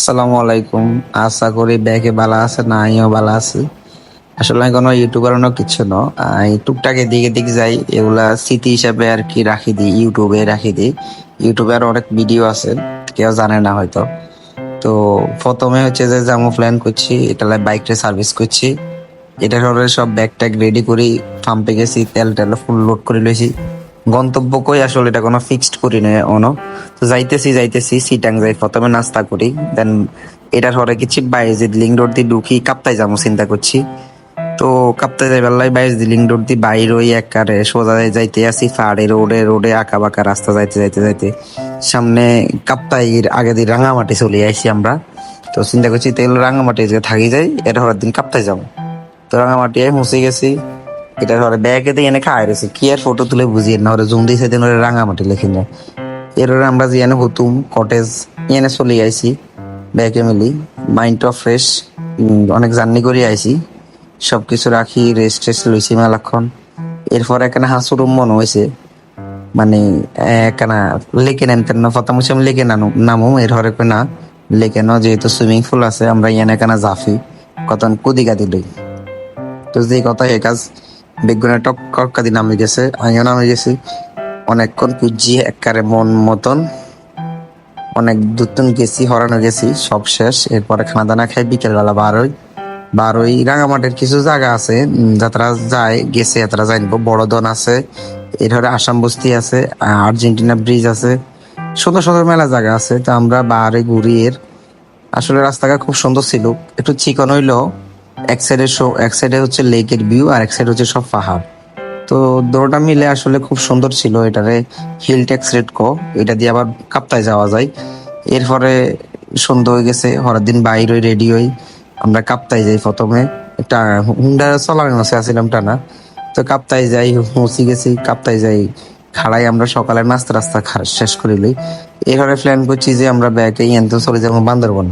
আসসালামু আলাইকুম। আশা করি ব্যাগে বালা আছে, না আমিও বালা আছি। আসলে আমি কোনো ইউটিউবার কিছু না, এই টুকটাক এদিকে দিকে যাই, এগুলা স্মৃতি হিসাবে আর কি রাখি দিই, ইউটিউবে রাখি দিই। ইউটিউবে আর অনেক ভিডিও আছে, কেউ জানে না হয়তো। তো প্রথমে হচ্ছে যে যেমন প্ল্যান করছি, এটা বাইকটা সার্ভিস করছি। এটা করে সব ব্যাগ ট্যাগ রেডি করি, পাম্পে গেছি, তেল টেল ফুল লোড করে লইছি। গন্তব্য কই আসলে এটা কোনো ফিক্সড করি না অনো। তো যাইতেছি সিটাং যাই, প্রথমে নাস্তা করি, দেন এটার পরে কিছু বাইরে লিঙ্ক রোড দিয়ে ঢুকি, কাপ্তাই যাবো চিন্তা করছি। তো কাপ্তাই যাই বেলায় বাইরে লিঙ্ক রোড দিয়ে বাইর ওই একবারে সোজা যাইতে আসি, ফাড়ে রোডে রোডে আঁকা বাঁকা রাস্তা যাইতে যাইতে যাইতে সামনে কাপ্তাইয়ের আগে দিয়ে রাঙামাটি চলে আইছি আমরা। তো চিন্তা করছি তেল রাঙামাটি যে থাকি যাই, এটা হওয়ার দিন কাপ্তাই যাবো। তো রাঙামাটি মুছে গেছি, এটা ধরে ব্যাগে দিয়ে এনে খাওয়াই রয়েছে, কি আর ফটো তুলে বুঝিয়ে না, ওরা জুম দিয়েছে দিন ওরা রাঙামাটি লিখে নেয়। এরপরে আমরা যে এনে হুতুম কটেজ এনে চলে আইছি, ব্যাগে মিলি মাইন্ডটা ফ্রেশ, অনেক জার্নি করে আইছি, সবকিছু রাখি, রেস্ট টেস্ট লইছি মেলাক্ষণ। এরপর এখানে হাসুরুম মনে হয়েছে, মানে এখানে লেকে নামতেন না, প্রথম হচ্ছে আমি লেকে নামু, এর হরে না লেকে ন, যেহেতু সুইমিং পুল আছে আমরা এনে এখানে জাফি, কত কুদি গাদি লই। তো যে কথা এ কাজ বেগুনের টক কক্কা দিয়ে নামে গেছে, আমিও নামে গেছি, অনেকক্ষণ পুজি একবারে মন মতন, অনেক দূরতন গেছি, হরানো গেছি, সব শেষ। এরপরে খানা দানা খাই বিকেলবেলা বারোই রাঙামাটির কিছু জায়গা আছে যাত্রা যায় গেছে, যাত্রা জানবো, বড়দন আছে, এরপরে আসাম বস্তি আছে, আর্জেন্টিনা ব্রিজ আছে, সুন্দর সুন্দর মেলা জায়গা আছে। তো আমরা বারে ঘুরি। এর আসলে রাস্তাঘাট খুব সুন্দর ছিল, একটু চিকন হইলো, এক সাইডে হচ্ছে লেকের ভিউ আর এক সাইড হচ্ছে সব পাহাড়। তো দুটোটা মিলে আসলে খুব সুন্দর ছিল। এটারে হিল ট্যাক্স রেট এটা দিয়ে আবার কাপ্তায় যাওয়া যায়। এরপরে সন্ধ্যা হয়ে গেছে, হরার দিন বাইর হই, রেডি হই, আমরা কাপ্তায় যাই। প্রথমে একটা হুন্ডা চালানো আসছিলাম টানা, তো কাপ্তায় যাই, পৌঁছে গেছি, কাপ্তায় যাই খাড়াই আমরা সকালে নাস্তা রাস্তা শেষ করে লই। এভাবে প্ল্যান করছি যে আমরা ব্যাগে ইয়ান্তে চলে যাবো বান্দরবন।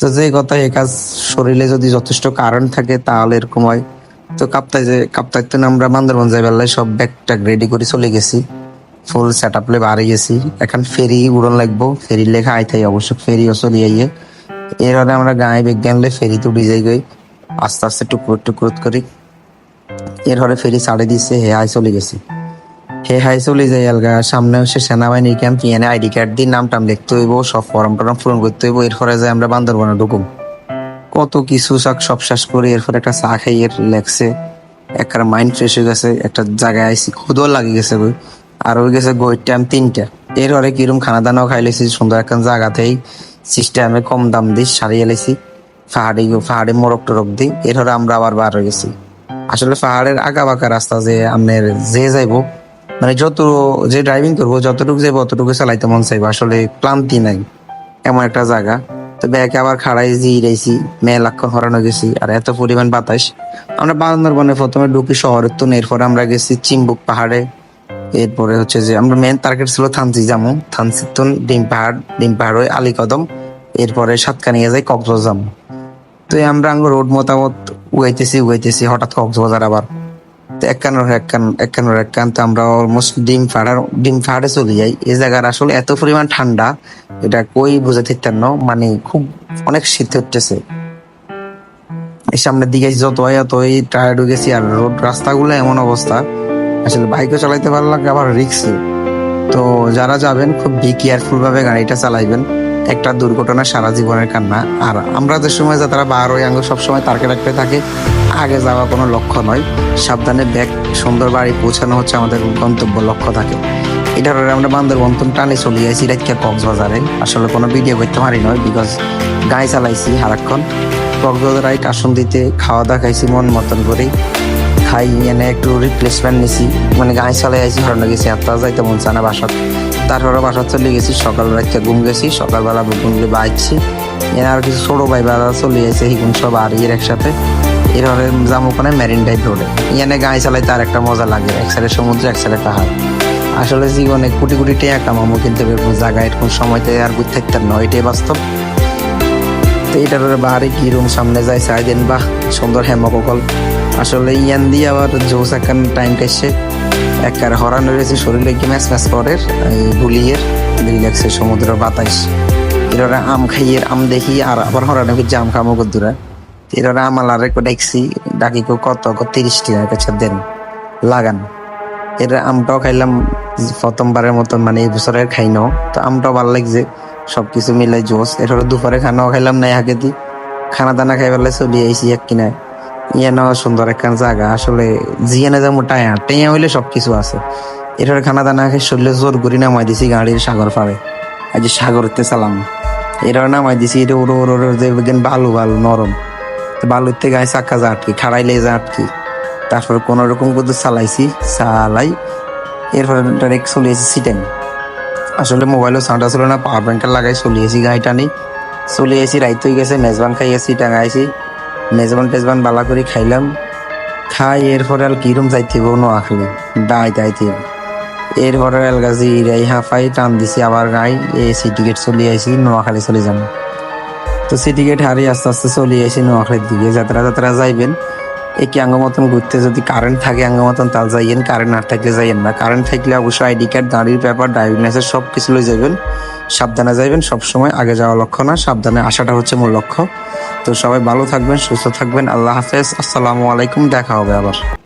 তো যে কথা এ কাজ, শরীরে যদি যথেষ্ট কারণ থাকে তাহলে এরকম হয়। তো কাপ্তাইতে আমরা বান্দরবন যাই বেলায় সব ব্যাগ ট্যাগ রেডি করে চলে গেছি, ফুল সেট আপ লে বাড়ি গেছি। এখন ফেরি উড়ন লাগবো, ফেরি লেখা আইতাই অবশ্য ফেরিও চলে আইয়ে। এরপরে আমরা গায়ে বিজ্ঞান লে ফেরি তো ডিজাই গই, আস্তে আস্তে টুকরো টুকরো করি। এরপরে ফেরি ছাড়ে দিছে, হে হাই চলে গেছি। হে হাই চলে যাই আলগা, সামনে হচ্ছে সেনাবাহিনী ক্যাম্প, এনে আইডি কার্ড দিয়ে নাম টাম লিখতে হইব, সব ফর্ম টর্ম পূরণ করতে হইব। এরপরে যাই আমরা বান্দরবনে ঢুকুম, কত কিছু সব শেষ করে এরপর একটা চা খাই, এর লেগছে একটা মাইন্ড ফ্রেশ হয়ে গেছে, একটা জায়গায় আইসি, ক্ষুদও লাগে গেছে বই। আর হয়ে গেছে গইর টাইম 3টা। এর হরে কিরম খানা দানাও খাই লেছি সুন্দর একটা জায়গাতেই, সিস্টেমে কম দাম দিয়ে সারিয়ে লেছি, পাহাড়ি মোড়ক টোরক দিই। এর হরে আমরা আবার বার হয়ে গেছি। আসলে পাহাড়ের আঁকা বাঁকা রাস্তা, যে আপনার যে যাইবো, মানে যে ড্রাইভিং করবো যতটুকু যাইবো অতটুকু চালাইতে মন চাইবো, আসলে ক্লান্তি নাই এমন একটা জায়গা। তো ব্যাগে আবার খাড়াই জিরাইছি, মেলাক্ষণ হরানো গেছি, আর এত পরিমাণ বাতাস। আমরা বান্দরবনে প্রথমে ঢুকি শহরের তো, এরপরে আমরা গেছি চিম্বুক পাহাড়ে। এরপরে হচ্ছে যে আমরা মেন টার্গেট ছিল থানচি যাবো, থানচির তো ডিম পাহাড় হয়ে আলীকদম, এরপরে সাতকানিয়া যাই কক্সবাজার যাবো। তো আমরা রোড মতামত উগাইতেছি হঠাৎ কক্সবাজার আবার। তো একখান তো আমরা অলমোস্ট ডিম পাহাড়ে চলে যাই। এই জায়গার আসলে এত পরিমাণ ঠান্ডা, এটা কই বোঝাতে না, মানে খুব অনেক শীত হচ্ছে। এই সামনের দিকে যতই টায়ার্ড হয়ে গেছি, আর রোড রাস্তাগুলো এমন অবস্থা, আসলে বাইকও চালাইতে ভালো লাগে, আবার রিক্সি। তো যারা যাবেন খুব বি কেয়ারফুল ভাবে গাড়িটা চালাইবেন, একটা দুর্ঘটনা সারা জীবনের কান্না। আর আমরা যে সময় যারা বার হই আঙ্গ সবসময় তারকে রাখতে থাকে, আগে যাওয়া কোনো লক্ষ্য নয়, সাবধানে ব্যাগ সুন্দর বাড়ি পৌঁছানো হচ্ছে আমাদের গন্তব্য লক্ষ্য থাকে। এটার আমরা বান্দরবন টানে চলে যাইছি রাইকা কক্সবাজারে। আসলে কোনো ভিডিও করতে পারি নয়, বিকজ গাড়ি চালাইছি সারাক্ষণ। কক্সবাজার রাইট আসন দিতে খাওয়া দাওয়া খাইছি মন মতন করে, খাই এনে একটু রিপ্লেসমেন্ট নিছি, মানে গাড়ি চালাই আইছি, হরানো গেছি, আত্মা যাইতে মন চায় না বাসাত। তারপরে বাসাত চলে গেছি, সকাল রাইতে ঘুম গেছি, সকালবেলা ঘুমলে বাইছি। এনে আর কিছু ছোট ভাই বেলা চলে যাইছে, হিগুন সব আর এর একসাথে। এরপরে যাবো ওখানে মেরিন ড্রাইভ রোডে, এনে গাড়ি চালাই তার একটা মজা লাগে, এক সাইডে সমুদ্র এক সাইডে পাহাড়। আসলে জীবনে কোটি কোটি টাকা কামাবো, কিন্তু জায়গায় এরকম সময়তে আর বুঝতে থাকতেন না, এটাই বাস্তব। তো এটার বাহারে কি রুম সামনে যায় চাই দিন, বাহ সুন্দর হেমকল। আসলে ইয়ান দিয়ে আবার জোস একখান টাইম কাটছে, একবার হরান রয়েছে শরীরে কি ম্যাচ করে, গুলিয়ের রিল্যাক্সে সমুদ্র বাতাস। এরা আম খাইয়ে আম দেখি আর আবার হরানো ফিরছে আম খামো কদ্দুরা এরা আমালারে ডাকছি ডাকি কত 30 টাকা কাছে দেন লাগান এর আমটাও খাইলাম প্রথমবারের মতন মানে এই বছরের খাই নাও তো আমটাও ভালো লাগছে সবকিছু মিলাই জোস এরপরে দুপুরে খানাও খাইলাম নাই হাকে দি খানা দানা খাই পেলে চলে আইসি এক কিনায় ইয়ানো সুন্দর একটা জায়গা আসলে জিয়ানে যেমন টায়া টেয়া হইলে সবকিছু আছে এরপরে খানা দানা খাই শরীরে জোর করি নামাই দিছি গাড়ির সাগর পাড়ে আজ সাগরতে চালাম এরপরে নামাই দিছি এটা ওরো ওরো যে বালু বালু নরম বালুতে গায়ে চাক্কা যা আটকি খাড়াইলে যা আটকি তারপরে কোন রকম করে চালাইছি চালাই এরপরে ডাইরেক্ট চলে এসেছি সিটেন আসলে মোবাইলও সাউন্ড আসলে না পাওয়ার ব্যাংকার লাগাই চলিয়েছি গাড়িটা নিয়ে চলে এসেছি রাইত হয়ে গেছে মেজবান খাইয়েছি টাঙাইছি মেজবান টেজবান বালা করে খাইলাম খাই এরপরে আর কিরম যাইতে নোয়াখালী দাইতে এরপরে এলগাজি রাই হাফাই টান দিছি আবার গাই এসি টিকিট চলে আইছি নোয়াখালী চলে যান তো সিটি গেট হারিয়ে আস্তে আস্তে চলে আসি নোয়াখালীর দিকে যাত্রা যাত্রা যাইবেন একই আঙ্গ মতন ঘুরতে যদি কারেন্ট থাকে আঙ্গ মতন তাল যাইয়েন কারেন্ট না থাকলে যাইয়েন না কারেন্ট থাকলে অবশ্যই আইডি কার্ড গাড়ির পেপার ড্রাইভিং লাইসেন্স সব কিছু লয়ে যাবেন সাবধানে যাইবেন সবসময় আগে যাওয়া লক্ষ্য না সাবধানে আসাটা হচ্ছে মূল লক্ষ্য তো সবাই ভালো থাকবেন সুস্থ থাকবেন আল্লাহ হাফেজ আসসালামু আলাইকুম দেখা হবে আবার।